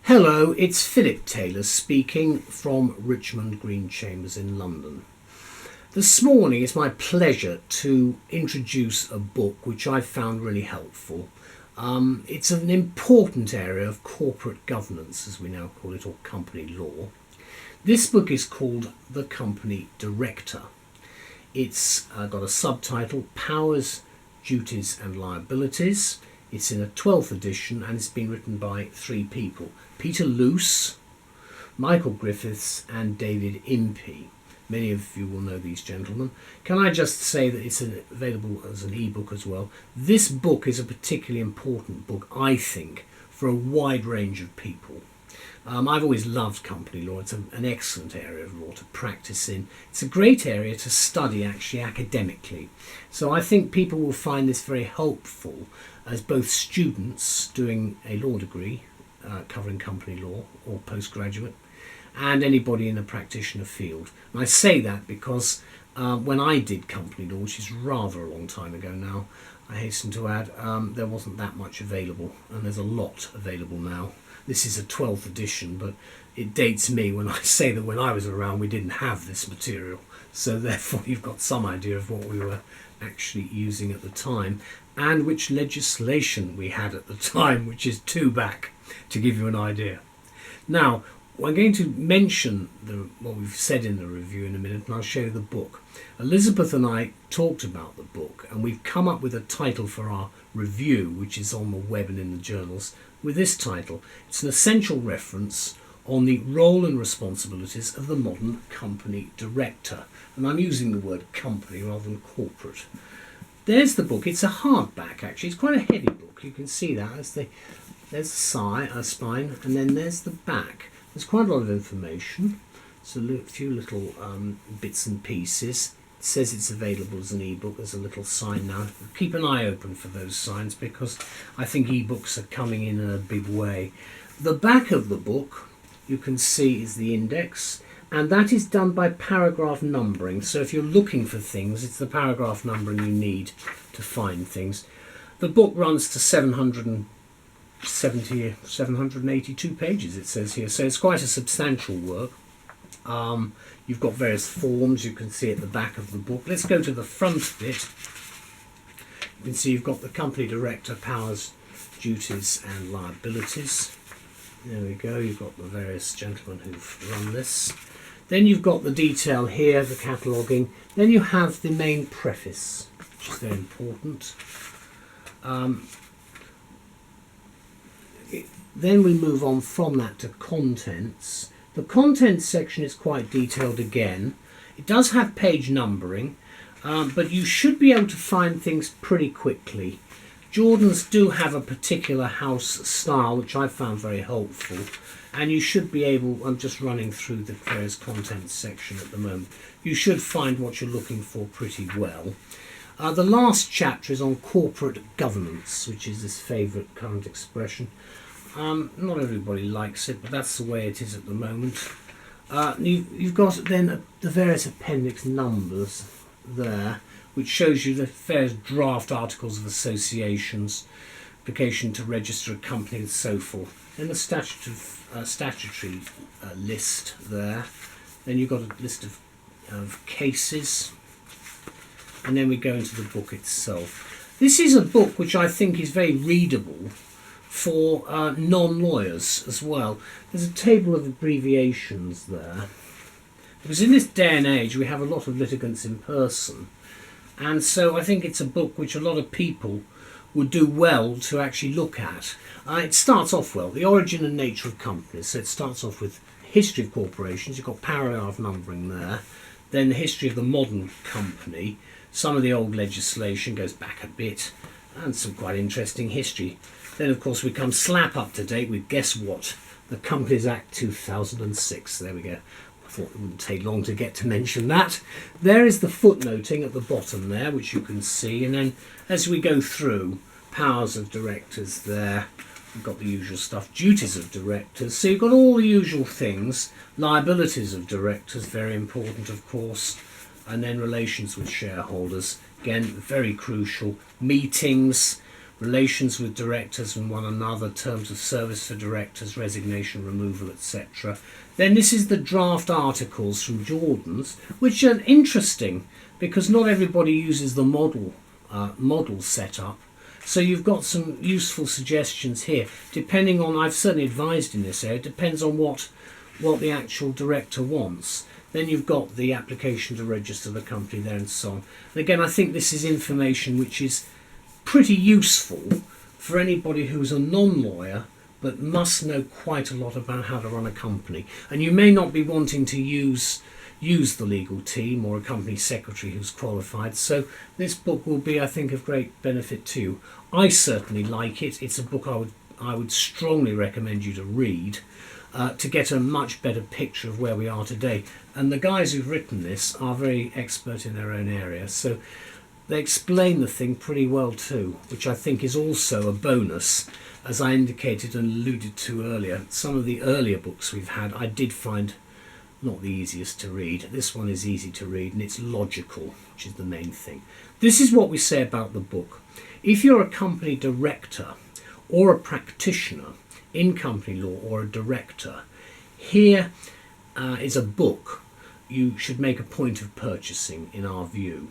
Hello, it's Philip Taylor speaking from Richmond Green Chambers in London. This morning it's my pleasure to introduce a book which I found really helpful. It's an important area of corporate governance, as we now call it, or company law. This book is called The Company Director. It's got a subtitle, Powers, Duties and Liabilities. It's in a 12th edition and it's been written by three people. Peter Luce, Michael Griffiths and David Impey. Many of you will know these gentlemen. Can I just say that it's available as an ebook as well. This book is a particularly important book, I think, for a wide range of people. I've always loved company law. It's an excellent area of law to practice in. It's a great area to study actually academically. So I think people will find this very helpful as both students doing a law degree covering company law or postgraduate, and anybody in a practitioner field. And I say that because when I did company law, which is rather a long time ago now, I hasten to add, there wasn't that much available, and there's a lot available now. This is a 12th edition, but it dates me when I say that when I was around we didn't have this material. So therefore you've got some idea of what we were actually using at the time and which legislation we had at the time, which is two back, to give you an idea. Now, I'm going to mention what we've said in the review in a minute, and I'll show you the book. Elizabeth and I talked about the book, and we've come up with a title for our review, which is on the web and in the journals, with this title. It's an essential reference on the role and responsibilities of the modern company director. And I'm using the word company rather than corporate. There's the book. It's a hardback, actually. It's quite a heavy book. You can see that. There's the spine, and then there's the back. There's quite a lot of information. So a few little bits and pieces. It says it's available as an ebook. There's a little sign now. Keep an eye open for those signs because I think ebooks are coming in a big way. The back of the book, you can see, is the index, and that is done by paragraph numbering. So if you're looking for things, it's the paragraph numbering you need to find things. The book runs to 782 pages, it says here, so it's quite a substantial work. You've got various forms you can see at the back of the book. Let's go to the front bit. You can see you've got the company director, powers, duties and liabilities. There we go, you've got the various gentlemen who've run this. Then you've got the detail here, the cataloguing. Then you have the main preface, which is very important. Then we move on from that to contents. The contents section is quite detailed again. It does have page numbering, but you should be able to find things pretty quickly. Jordans do have a particular house style, which I found very helpful, and you should be able, I'm just running through the various contents section at the moment, you should find what you're looking for pretty well. The last chapter is on corporate governance, which is this favourite current expression. Not everybody likes it, but that's the way it is at the moment. You've got then the various appendix numbers there, which shows you the various draft articles of associations, application to register a company and so forth. Then the statutory list there. Then you've got a list of cases. And then we go into the book itself. This is a book which I think is very readable for non-lawyers as well. There's a table of abbreviations there. Because in this day and age we have a lot of litigants in person. And so I think it's a book which a lot of people would do well to actually look at. It starts off well, the origin and nature of companies. So it starts off with history of corporations. You've got paragraph numbering there. Then the history of the modern company. Some of the old legislation goes back a bit. And some quite interesting history. Then of course we come slap up to date with, guess what? The Companies Act 2006. There we go. I thought it wouldn't take long to get to mention that. There is the footnoting at the bottom there, which you can see. And then as we go through, powers of directors there. We've got the usual stuff. Duties of directors. So you've got all the usual things. Liabilities of directors, very important of course. And then relations with shareholders. Again, very crucial. Meetings. relations with directors and one another, terms of service for directors, resignation, removal, etc. Then this is the draft articles from Jordan's, which are interesting because not everybody uses the model setup. So you've got some useful suggestions here, depending on, I've certainly advised in this area, it depends on what the actual director wants. Then you've got the application to register the company there and so on. And again, I think this is information which is pretty useful for anybody who's a non-lawyer but must know quite a lot about how to run a company. And you may not be wanting to use the legal team or a company secretary who's qualified, so this book will be, I think, of great benefit to you. I certainly like it. It's a book I would strongly recommend you to read to get a much better picture of where we are today. And the guys who've written this are very expert in their own area, so they explain the thing pretty well too, which I think is also a bonus. As I indicated and alluded to earlier, some of the earlier books we've had I did find not the easiest to read. This one is easy to read and it's logical, which is the main thing. This is what we say about the book. If you're a company director or a practitioner in company law or a director, here is a book you should make a point of purchasing in our view.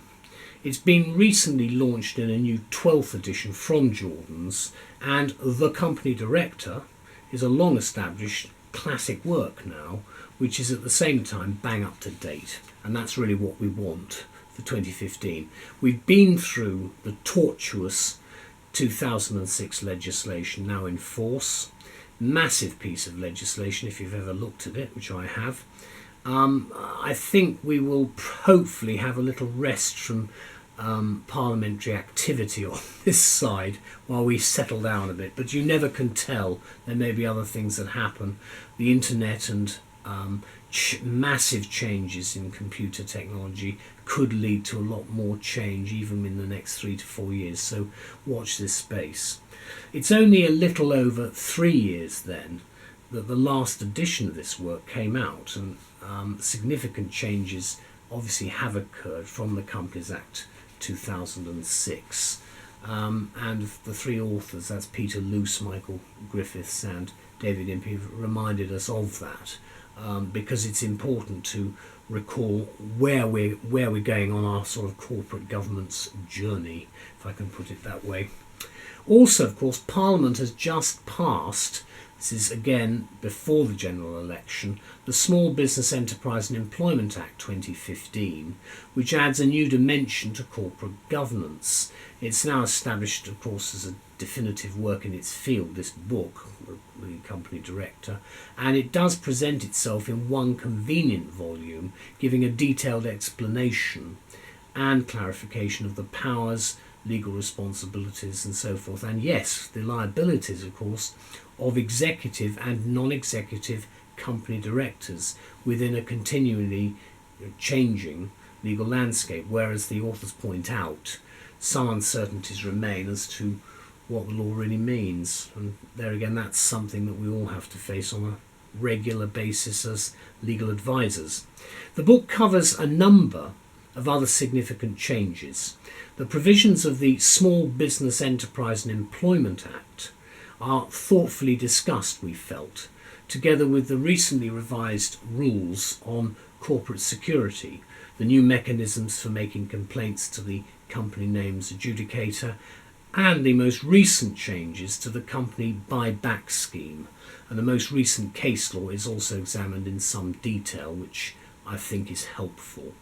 It's been recently launched in a new 12th edition from Jordan's, and The Company Director is a long established classic work now, which is at the same time bang up to date, and that's really what we want for 2015. We've been through the tortuous 2006 legislation now in force, massive piece of legislation if you've ever looked at it, which I have. I think we will hopefully have a little rest from parliamentary activity on this side while we settle down a bit, but you never can tell. There may be other things that happen. The internet and massive changes in computer technology could lead to a lot more change even in the next 3 to 4 years, so watch this space. It's only a little over 3 years then that the last edition of this work came out, and significant changes obviously have occurred from the Companies Act 2006, and the three authors, that's Peter Luce, Michael Griffiths and David Impey, have reminded us of that, because it's important to recall where we're going on our sort of corporate governance journey, if I can put it that way. Also, of course, Parliament has just passed, this is again before the general election, the Small Business Enterprise and Employment Act 2015, which adds a new dimension to corporate governance. It's now established, of course, as a definitive work in its field, this book, The Company Director, and it does present itself in one convenient volume, giving a detailed explanation and clarification of the powers, legal responsibilities and so forth, and yes, the liabilities, of course, of executive and non-executive company directors within a continually changing legal landscape, whereas the authors point out some uncertainties remain as to what the law really means, and there again that's something that we all have to face on a regular basis as legal advisors. The book covers a number of other significant changes. The provisions of the Small Business Enterprise and Employment Act are thoughtfully discussed, we felt, together with the recently revised rules on corporate security, the new mechanisms for making complaints to the company names adjudicator, and the most recent changes to the company buyback scheme. And the most recent case law is also examined in some detail, which I think is helpful.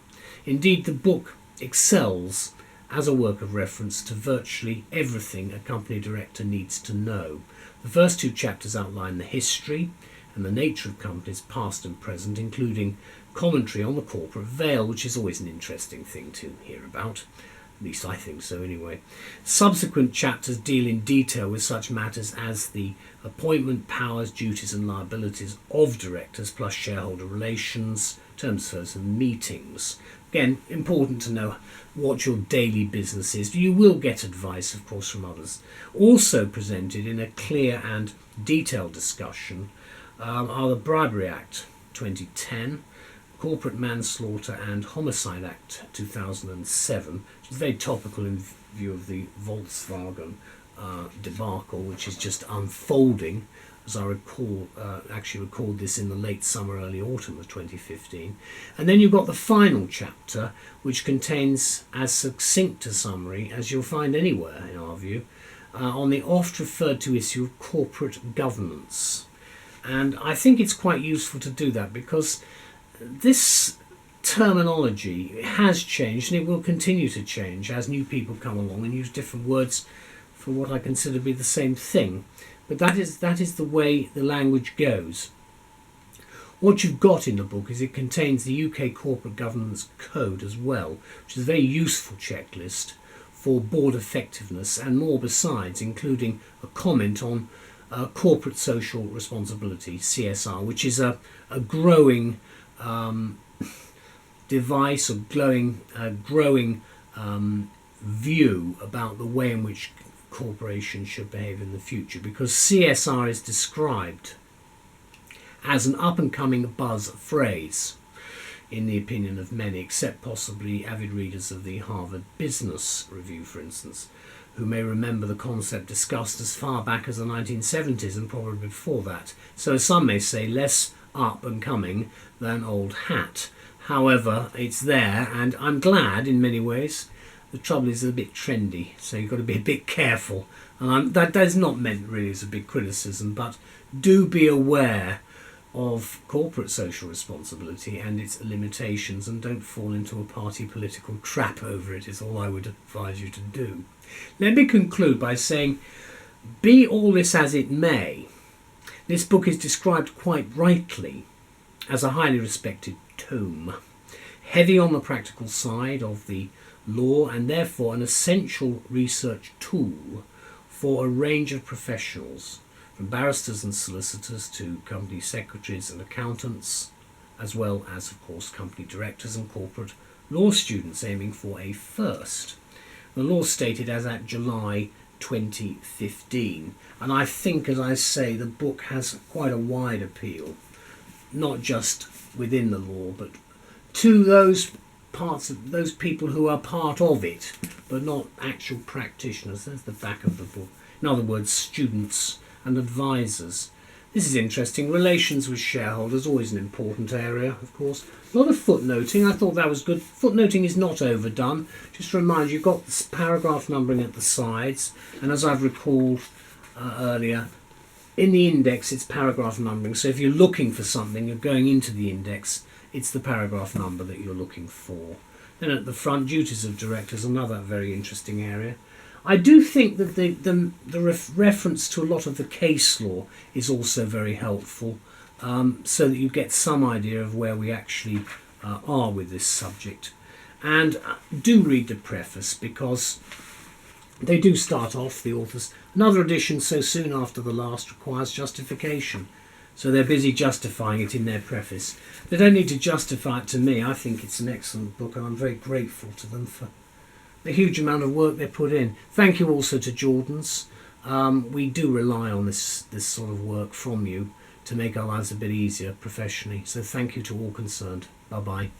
Indeed, the book excels as a work of reference to virtually everything a company director needs to know. The first two chapters outline the history and the nature of companies past and present, including commentary on the corporate veil, which is always an interesting thing to hear about. At least I think so anyway. Subsequent chapters deal in detail with such matters as the appointment, powers, duties and liabilities of directors, plus shareholder relations, terms of service and meetings. Again, important to know what your daily business is. You will get advice, of course, from others. Also presented in a clear and detailed discussion are the Bribery Act 2010, Corporate Manslaughter and Homicide Act 2007, which is very topical in view of the Volkswagen debacle, which is just unfolding, as I recall, actually record this in the late summer, early autumn of 2015. And then you've got the final chapter, which contains as succinct a summary as you'll find anywhere, in our view, on the oft referred to issue of corporate governance. And I think it's quite useful to do that, because this terminology has changed, and it will continue to change as new people come along and use different words for what I consider to be the same thing. But that is the way the language goes. What you've got in the book is it contains the UK Corporate Governance Code as well, which is a very useful checklist for board effectiveness and more besides, including a comment on corporate social responsibility, CSR, which is a growing device, or growing view about the way in which corporations should behave in the future, because CSR is described as an up-and-coming buzz phrase, in the opinion of many, except possibly avid readers of the Harvard Business Review, for instance, who may remember the concept discussed as far back as the 1970s and probably before that. So some may say less up-and-coming than old hat. However, it's there, and I'm glad in many ways. The trouble is it's a bit trendy, so you've got to be a bit careful. And that is not meant really as a big criticism, but do be aware of corporate social responsibility and its limitations, and don't fall into a party political trap over it, is all I would advise you to do. Let me conclude by saying, be all this as it may, this book is described quite rightly as a highly respected tome, heavy on the practical side of the law, and therefore an essential research tool for a range of professionals, from barristers and solicitors to company secretaries and accountants, as well as, of course, company directors and corporate law students aiming for a first. The law stated as at July 2015, and I think, as I say, the book has quite a wide appeal, not just within the law, but to those parts of those people who are part of it, but not actual practitioners. That's the back of the book. In other words, students and advisors. This is interesting. Relations with shareholders, always an important area, of course. A lot of footnoting. I thought that was good. Footnoting is not overdone. Just to remind you, you've got this paragraph numbering at the sides, and as I've recalled earlier, in the index it's paragraph numbering. So if you're looking for something, you're going into the index, it's the paragraph number that you're looking for. Then at the front, duties of directors, another very interesting area. I do think that the reference to a lot of the case law is also very helpful, so that you get some idea of where we actually are with this subject. And do read the preface, because they do start off, the authors. Another edition so soon after the last requires justification, so they're busy justifying it in their preface. They don't need to justify it to me. I think it's an excellent book, and I'm very grateful to them for the huge amount of work they put in. Thank you also to Jordan's. We do rely on this sort of work from you to make our lives a bit easier professionally. So thank you to all concerned. Bye-bye.